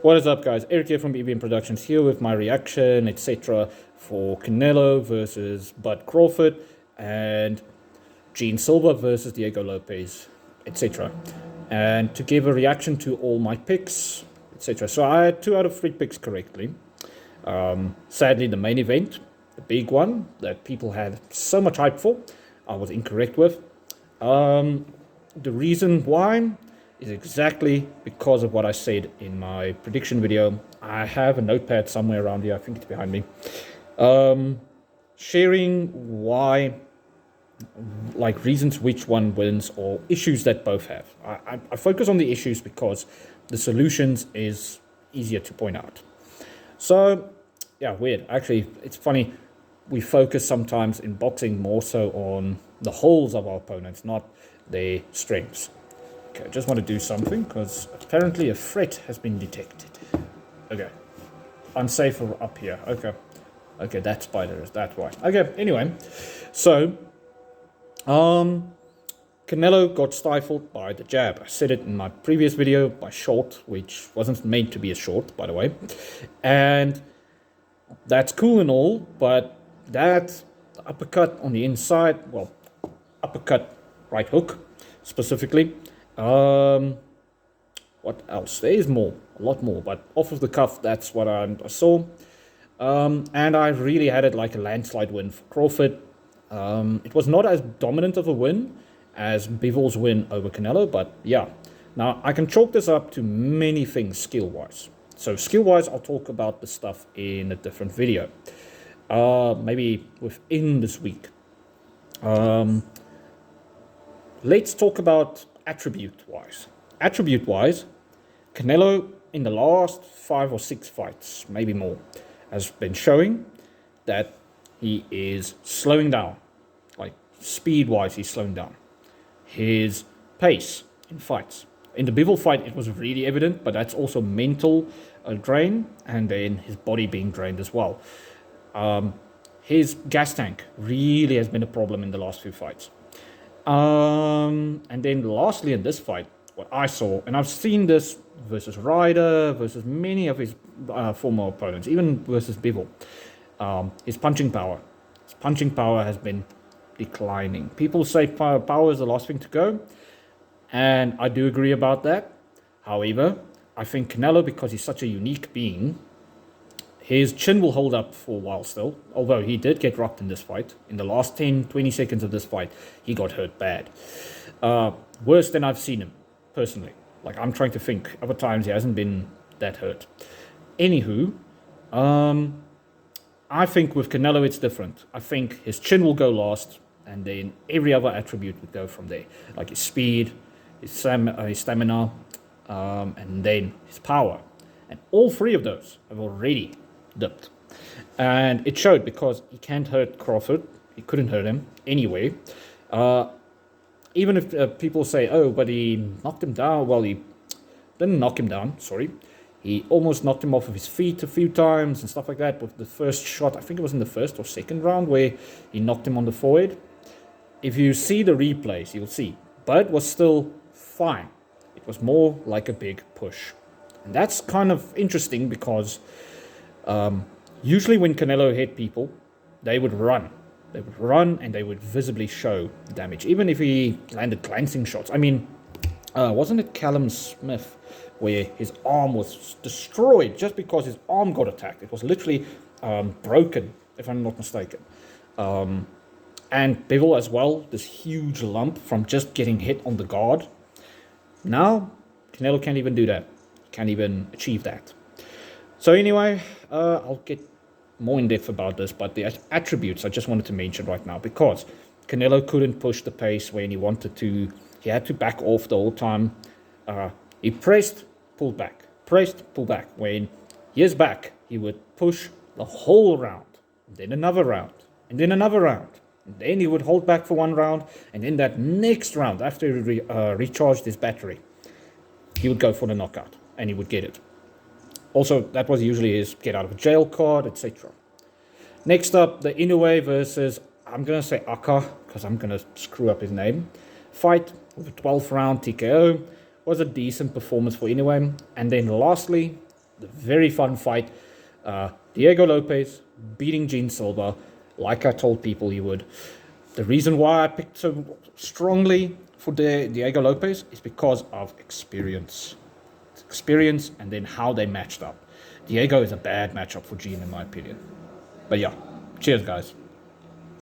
What is up, guys? Eric here from BBM Productions here with my reaction, etc. for Canelo versus Bud Crawford and Gene Silva versus Diego Lopez, etc. And to give a reaction to all my picks, etc. So I had 2 out of 3 picks correctly. Sadly, the main event, the big one that people had so much hype for, I was incorrect with. The reason why is exactly because of what I said in my prediction video. I have a notepad somewhere around here, I think it's behind me, sharing why, like reasons which one wins or issues that both have. I focus on the issues because the solutions is easier to point out. So yeah, weird. Actually, it's funny, we focus sometimes in boxing more so on the holes of our opponents, not their strengths. Okay, I just want to do something because apparently a threat has been detected. Okay, unsafe up here. Okay, that spider is that way. Okay, anyway, so Canelo got stifled by the jab. I said it in my previous video by short, which wasn't meant to be a short, by the way, and that's cool and all, but that uppercut on the inside, well, uppercut right hook specifically. What else? There is more, a lot more, but off of the cuff, that's what I saw. And I really had it like a landslide win for Crawford. It was not as dominant of a win as Bivol's win over Canelo, but yeah. Now, I can chalk this up to many things skill-wise. So skill-wise, I'll talk about the stuff in a different video. Maybe within this week. Let's talk about attribute-wise. Attribute-wise, Canelo in the last 5 or 6 fights, maybe more, has been showing that he is slowing down. Like speed-wise, he's slowing down. His pace in fights. In the Bivol fight, it was really evident, but that's also mental drain, and then his body being drained as well. His gas tank really has been a problem in the last few fights. And then lastly in this fight, what I saw, and I've seen this versus Ryder, versus many of his former opponents, even versus Bivol, his punching power. His punching power has been declining. People say power is the last thing to go, and I do agree about that. However, I think Canelo, because he's such a unique being, his chin will hold up for a while still, although he did get rocked in this fight. In the last 10-20 seconds of this fight, he got hurt bad. Worse than I've seen him, personally. Like, I'm trying to think. Other times, he hasn't been that hurt. Anywho, I think with Canelo, it's different. I think his chin will go last, and then every other attribute would go from there. Like his speed, his stamina, and then his power. And all 3 of those have already dipped. And it showed because he can't hurt Crawford. He couldn't hurt him anyway. Even if people say, oh, but he knocked him down. Well, he didn't knock him down, sorry. He almost knocked him off of his feet a few times and stuff like that. With the first shot, I think it was in the first or second round, where he knocked him on the forehead. If you see the replays, you'll see. But it was still fine. It was more like a big push. And that's kind of interesting because usually when Canelo hit people, they would run. They would run and they would visibly show damage, even if he landed glancing shots. I mean, wasn't it Callum Smith where his arm was destroyed just because his arm got attacked? It was literally broken, if I'm not mistaken. And Bivol as well, this huge lump from just getting hit on the guard. Now, Canelo can't even do that. Can't even achieve that. So anyway, I'll get more in depth about this, but the attributes I just wanted to mention right now, because Canelo couldn't push the pace when he wanted to. He had to back off the whole time. He pressed, pulled back, pressed, pulled back. When he is back, he would push the whole round, and then another round, and then another round. And then he would hold back for one round, and then that next round, after he recharged his battery, he would go for the knockout, and he would get it. Also, that was usually his get out of jail card, etc. Next up, the Inoue versus, I'm going to say Aka, because I'm going to screw up his name, fight with a 12th round TKO. Was a decent performance for Inoue. And then lastly, the very fun fight. Diego Lopez beating Gene Silva, like I told people he would. The reason why I picked so strongly for Diego Lopez is because of experience. Experience and then how they matched up. Diego is a bad matchup for Gene in my opinion. But yeah, cheers guys.